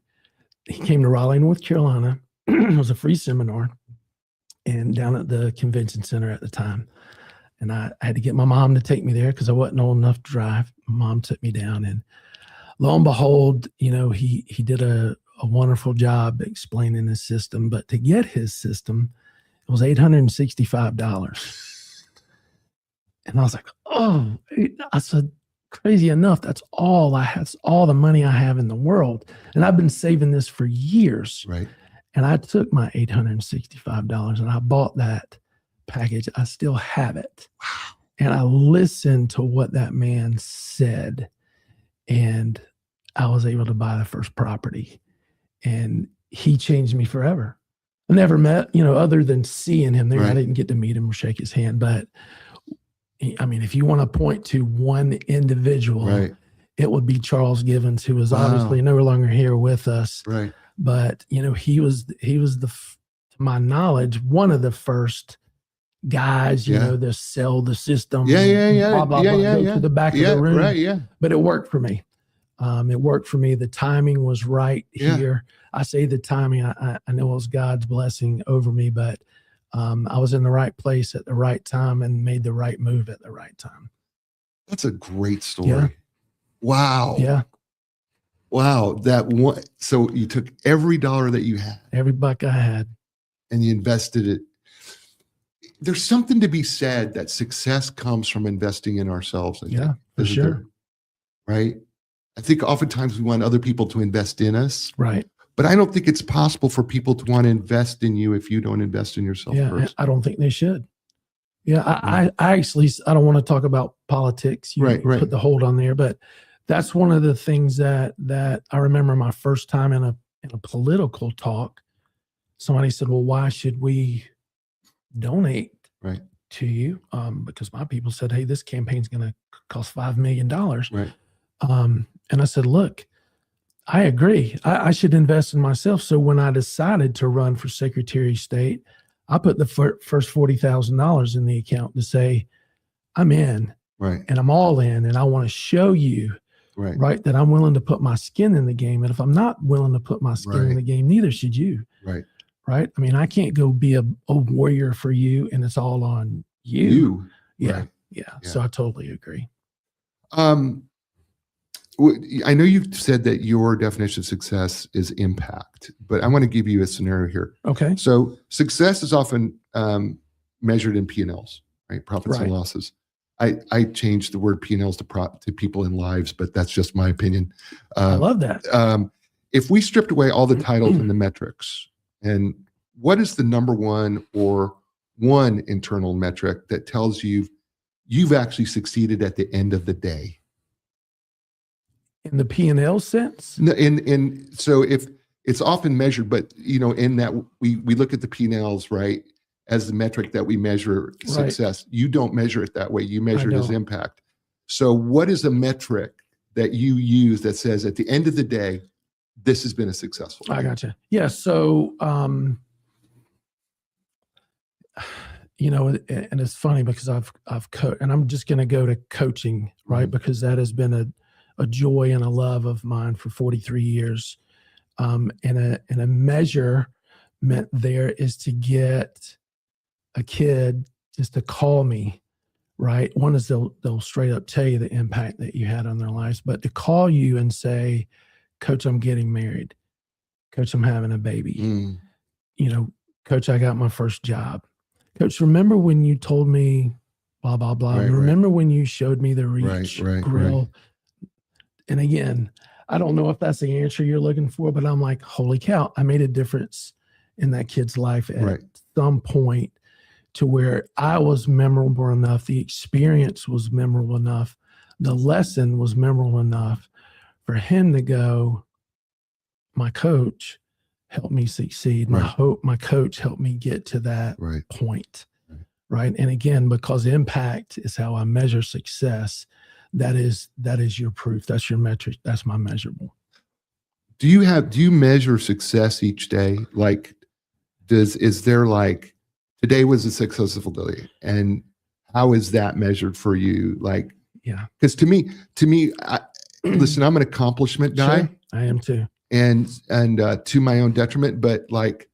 he came to Raleigh, North Carolina. It was a free seminar, and down at the convention center at the time. And I had to get my mom to take me there because I wasn't old enough to drive. My mom took me down, and lo and behold, he did a wonderful job explaining his system. But to get his system, it was $865. And I was like, oh, I said, crazy enough, that's all the money I have in the world. And I've been saving this for years. Right. And I took my $865 and I bought that package. I still have it. Wow. And I listened to what that man said, and I was able to buy the first property, and he changed me forever. I never met, other than seeing him there. Right. I didn't get to meet him or shake his hand, but I mean, if you want to point to one individual, right, it would be Charles Givens, who is obviously no longer here with us. Right. But he was to my knowledge, one of the first guys, to sell the system. Blah, blah, go to the back of the room. Right, yeah. But it worked for me. It worked for me. The timing was right here. I say the timing, I know it was God's blessing over me, but I was in the right place at the right time and made the right move at the right time. That's a great story. Yeah. Wow. Yeah. Wow. That one. So you took every dollar that you had, every buck I had, and you invested it. There's something to be said that success comes from investing in ourselves. I think, for sure. Right. I think oftentimes we want other people to invest in us. Right. But I don't think it's possible for people to want to invest in you if you don't invest in yourself first. I don't think they should. Yeah. I actually, I don't want to talk about politics. You put the hold on there, but that's one of the things that I remember my first time in a political talk. Somebody said, well, why should we donate to you? Because my people said, hey, this campaign's going to cost $5 million. Right. And I said, look, I agree. I should invest in myself. So when I decided to run for Secretary of State, I put the first $40,000 in the account to say, I'm in. Right. And I'm all in. And I want to show you, that I'm willing to put my skin in the game. And if I'm not willing to put my skin in the game, neither should you. Right. Right. I mean, I can't go be a warrior for you and it's all on you. Yeah. Right. Yeah. So I totally agree. I know you've said that your definition of success is impact, but I want to give you a scenario here. Okay. So success is often measured in P&Ls, right? Profits and Right. losses. I changed the word P&Ls to people in lives, but that's just my opinion. I love that. If we stripped away all the titles and the metrics, and what is the number one or one internal metric that tells you you've actually succeeded at the end of the day? In the P&L sense? No, so if it's often measured, but in that we look at the P&Ls, right, as the metric that we measure success. You don't measure it that way. You measure it as impact. So what is a metric that you use that says at the end of the day, this has been a successful year? I gotcha. Yeah. So, and it's funny because I've coached, and I'm just going to go to coaching, right? Because that has been a joy and a love of mine for 43 years. And a measurement there is to get a kid just to call me, right? One is they'll straight up tell you the impact that you had on their lives, but to call you and say, Coach, I'm getting married. Coach, I'm having a baby. Coach, I got my first job. Coach, remember when you told me blah, blah, blah. Remember when you showed me the Reach grill? Right. And again, I don't know if that's the answer you're looking for, but I'm like, holy cow, I made a difference in that kid's life at some point to where I was memorable enough. The experience was memorable enough. The lesson was memorable enough for him to go, my coach helped me succeed. My coach helped me get to that point. Right. And again, because impact is how I measure success, that is your proof. That's your metric. That's my measurable. Do you measure success each day? Like, is there like, today was a successful day, and how is that measured for you? Like, yeah, because to me, listen, I'm an accomplishment guy. Sure, I am too. And to my own detriment, but like,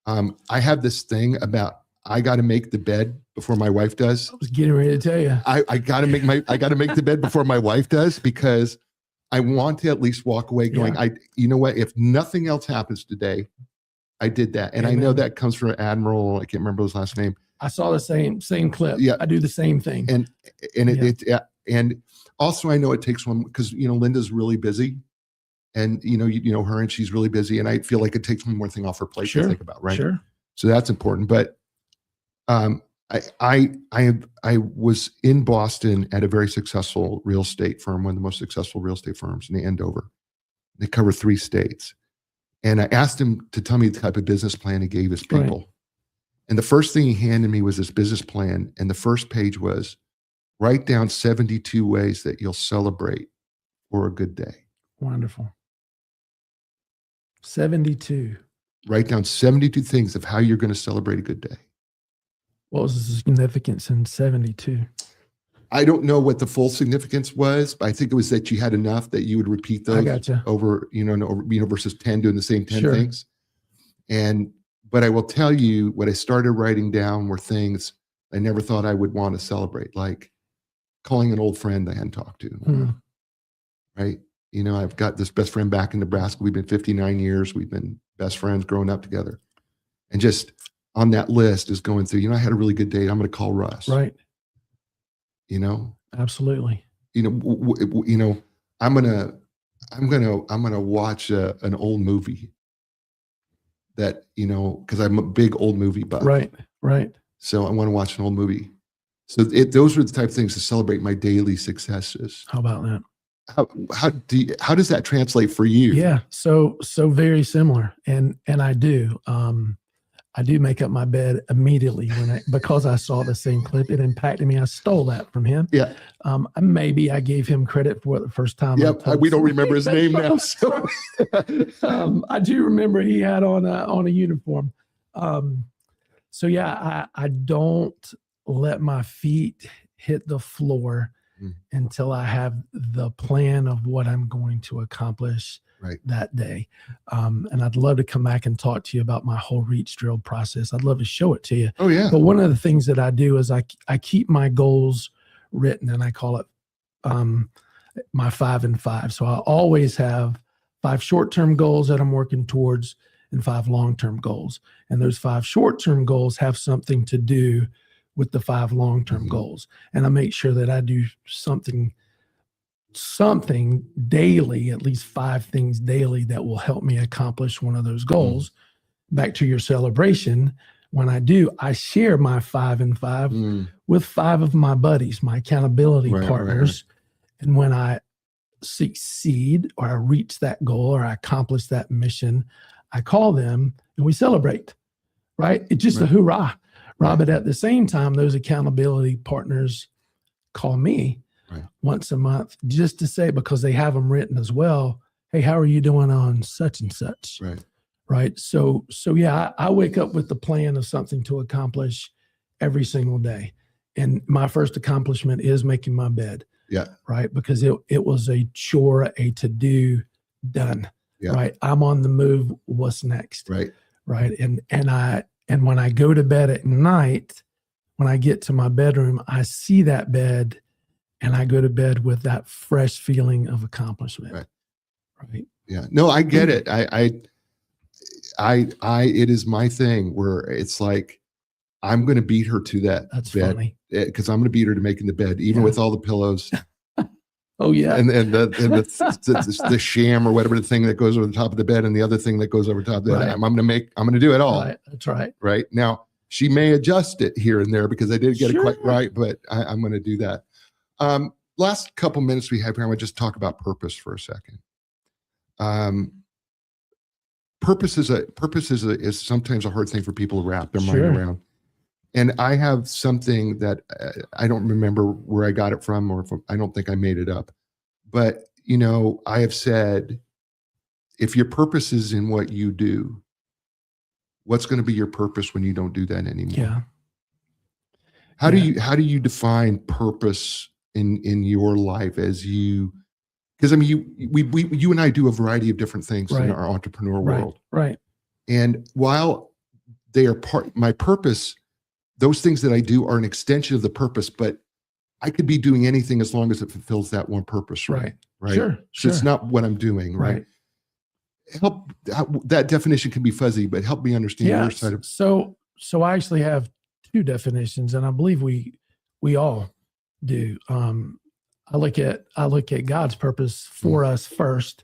I have this thing about, I got to make the bed before my wife does. I was getting ready to tell you. I got to make the bed before my wife does, because I want to at least walk away going, you know what, if nothing else happens today, I did that. And Amen. I know that comes from Admiral, I can't remember his last name. I saw the same clip. Yeah. I do the same thing. And also I know it takes one, because Linda's really busy, and you know her, and she's really busy, and I feel like it takes one more thing off her plate to think about, right? Sure. So that's important. But I was in Boston at a very successful real estate firm, one of the most successful real estate firms in Andover. They cover 3 states. And I asked him to tell me the type of business plan he gave his people. Right. And the first thing he handed me was this business plan. And the first page was, write down 72 ways that you'll celebrate for a good day. Wonderful. 72. Write down 72 things of how you're going to celebrate a good day. What was the significance in 72? I don't know what the full significance was, but I think it was that you had enough that you would repeat those over versus 10 doing the same 10 things. But I will tell you, what I started writing down were things I never thought I would want to celebrate, like calling an old friend I hadn't talked to. Right? I've got this best friend back in Nebraska. We've been 59 years. We've been best friends growing up together. And just on that list is going through, I had a really good date. I'm going to call Russ. Right. I'm Absolutely. gonna watch an old movie that, because I'm a big old movie buff. Right. So I want to watch an old movie. So those are the type of things to celebrate my daily successes. How about that? How does that translate for you? Yeah. So very similar. And I do. I do make up my bed immediately because I saw the same clip. It impacted me. I stole that from him. Yeah. Maybe I gave him credit for it the first time. Yep. We don't remember his name now. So. I do remember he had on a uniform. So yeah, I don't let my feet hit the floor until I have the plan of what I'm going to accomplish that day. And I'd love to come back and talk to you about my whole Reach drill process. I'd love to show it to you. Oh yeah. But one of the things that I do is I keep my goals written, and I call it, my 5 and 5. So I always have 5 short-term goals that I'm working towards and 5 long-term goals. And those 5 short-term goals have something to do with the 5 long-term goals. And I make sure that I do something daily, at least 5 things daily that will help me accomplish one of those goals. Back to your celebration, when I do, I share my 5 and 5 with 5 of my buddies, my accountability partners. And when I succeed or I reach that goal or I accomplish that mission, I call them and we celebrate, right? It's just a hoorah, But at the same time, those accountability partners call me once a month just to say, because they have them written as well, hey, how are you doing on such and such? Right. So yeah, I wake up with the plan of something to accomplish every single day. And my first accomplishment is making my bed. Right. Because it was a chore, a to-do done. Right. I'm on the move. What's next? Right. And when I go to bed at night, when I get to my bedroom, I see that bed and I go to bed with that fresh feeling of accomplishment. Right. Yeah. No, I get it. It is my thing where it's like, I'm going to beat her to that bed. Funny. Because I'm going to beat her to making the bed, even with all the pillows. Oh yeah. And the sham or whatever, the thing that goes over the top of the bed and the other thing that goes over top of the bed. I'm going to do it all. Right. That's right. Right. Now she may adjust it here and there because I did get it quite right, but I'm going to do that. Last couple minutes we have here, I want to just talk about purpose for a second. Purpose is sometimes a hard thing for people to wrap their mind around. And I have something that I don't remember where I got it from, or I don't think I made it up. But, I have said, if your purpose is in what you do, what's going to be your purpose when you don't do that anymore? Yeah. How do you define purpose in your life as you? Because you and I do a variety of different things in our entrepreneur world. Right. And while they are my purpose, those things that I do are an extension of the purpose, but I could be doing anything as long as it fulfills that one purpose. Right. Sure. So it's not what I'm doing. Right. That definition can be fuzzy, but help me understand your side of. So I actually have 2 definitions, and I believe we all do. I look at God's purpose for us first,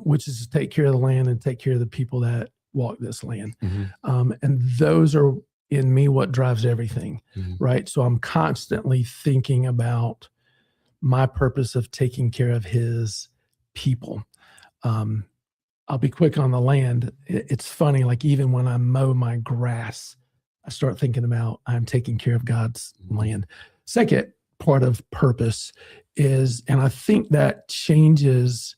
which is to take care of the land and take care of the people that walk this land. And those are in me what drives everything, right? So I'm constantly thinking about my purpose of taking care of his people. I'll be quick on the land. It's funny, like even when I mow my grass, I start thinking about I'm taking care of God's land. Second part of purpose is, and I think that changes,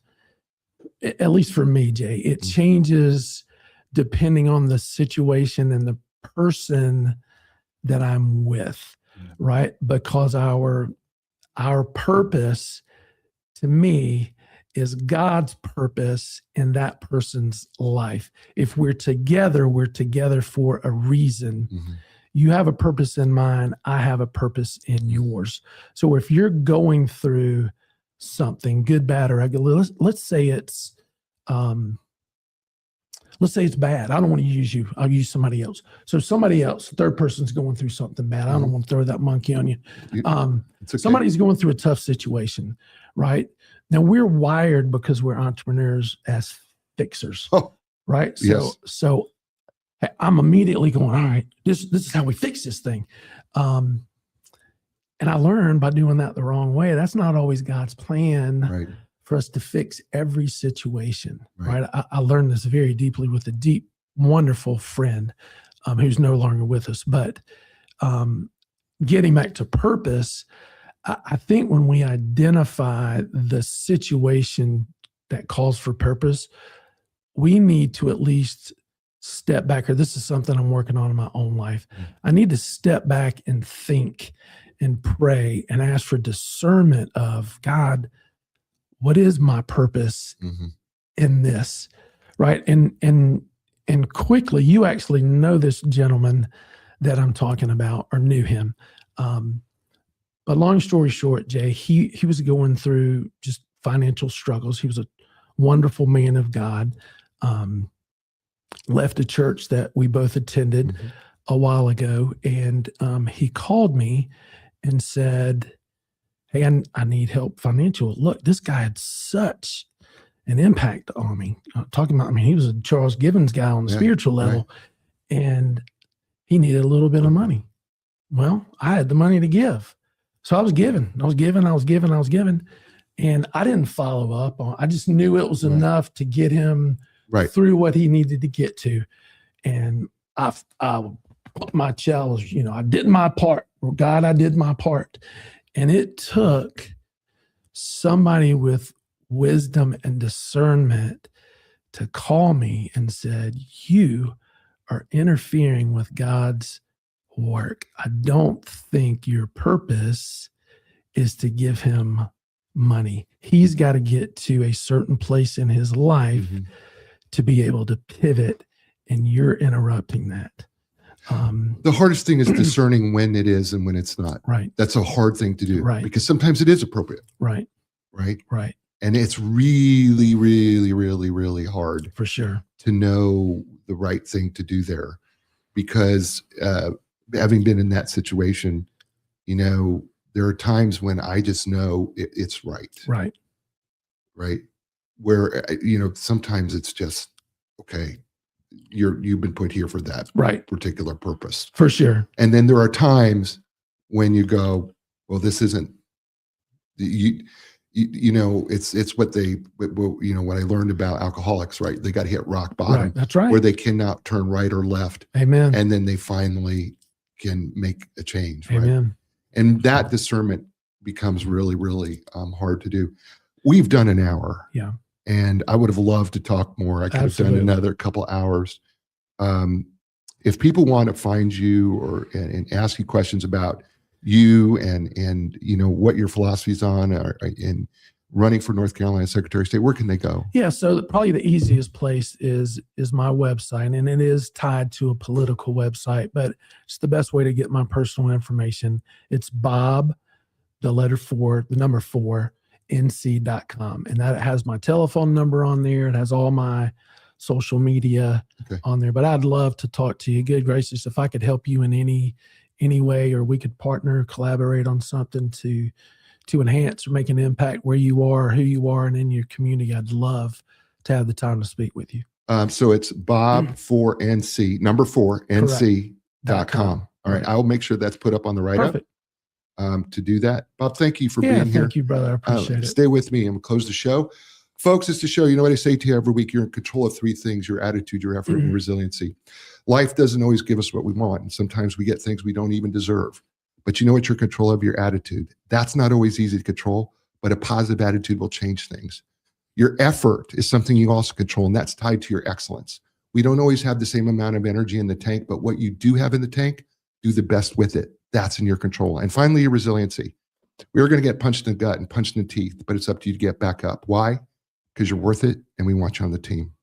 at least for me, Jay, it changes depending on the situation and the person that I'm with, right? Because our purpose, to me, is God's purpose in that person's life. If we're together for a reason. You have a purpose in mine, I have a purpose in yours. So if you're going through something, good, bad, or ugly, let's say it's bad. I don't want to use you. I'll use somebody else. So somebody else, third person's going through something bad. I don't want to throw that monkey on you. Okay. Somebody's going through a tough situation, right? Now we're wired because we're entrepreneurs as fixers, right? So I'm immediately going, all right, this is how we fix this thing. And I learned by doing that the wrong way, that's not always God's plan for us to fix every situation, right? I learned this very deeply with a deep, wonderful friend who's no longer with us. But getting back to purpose, I think when we identify the situation that calls for purpose, we need to at least step back, or this is something I'm working on in my own life. I need to step back and think and pray and ask for discernment of God, what is my purpose in this, right? And quickly, you actually know this gentleman that I'm talking about or knew him. But long story short, Jay, he was going through just financial struggles. He was a wonderful man of God. Left a church that we both attended a while ago, and he called me and said, "Hey, I need help financial. Look, this guy had such an impact on me. Talking about, I mean, he was a Charles Gibbons guy on the spiritual level, and he needed a little bit of money. Well, I had the money to give. So I was giving, and I didn't follow up on, I just knew it was enough to get him through what he needed to get to. And I my challenge, I did my part. God, I did my part. And it took somebody with wisdom and discernment to call me and said, you are interfering with God's work. I don't think your purpose is to give him money. He's got to get to a certain place in his life to be able to pivot, and you're interrupting that. The hardest thing is discerning when it is and when it's not. Right. That's a hard thing to do. Right. Because sometimes it is appropriate. Right. Right. Right. And it's really, really, really, really hard for sure to know the right thing to do there. Because having been in that situation, there are times when I just know it's right. Right. Right. Where, sometimes it's just, okay, you've been put here for that particular purpose. For sure. And then there are times when you go, well, this isn't, it's what what I learned about alcoholics, right? They got to hit rock bottom. Right. That's right. Where they cannot turn right or left. Amen. And then they finally can make a change. Amen. Right. And that discernment becomes really, really hard to do. We've done an hour. Yeah. And I would have loved to talk more. I could have done another couple hours. If people want to find you and ask you questions about you and what your philosophy's on in running for North Carolina Secretary of State, where can they go? Yeah, so probably the easiest place is my website, and it is tied to a political website, but it's the best way to get my personal information. It's Bob, the letter 4, the number 4, nc.com. And that has my telephone number on there. It has all my social media on there. But I'd love to talk to you. Good gracious, if I could help you in any way, or we could partner, collaborate on something to enhance or make an impact where you are, who you are, and in your community, I'd love to have the time to speak with you. So it's Bob4NC, number 4, nc.com. All right. I'll make sure that's put up on the write-up. Perfect. To do that. Bob, thank you for being here. Thank you, brother. I appreciate it. Stay with me and we'll close the show. Folks, it's the show. You know what I say to you every week? You're in control of 3 things: your attitude, your effort, and resiliency. Life doesn't always give us what we want. And sometimes we get things we don't even deserve. But you know what? You're in control of your attitude. That's not always easy to control, but a positive attitude will change things. Your effort is something you also control, and that's tied to your excellence. We don't always have the same amount of energy in the tank, but what you do have in the tank, do the best with it. That's in your control. And finally, your resiliency. We are going to get punched in the gut and punched in the teeth, but it's up to you to get back up. Why? Because you're worth it, and we want you on the team.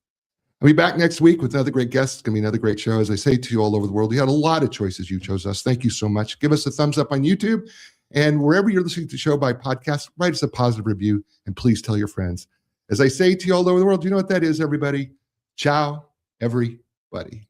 I'll be back next week with another great guest. It's going to be another great show. As I say to you all over the world, you had a lot of choices. You chose us. Thank you so much. Give us a thumbs up on YouTube. And wherever you're listening to the show by podcast, write us a positive review, and please tell your friends. As I say to you all over the world, you know what that is, everybody? Ciao, everybody.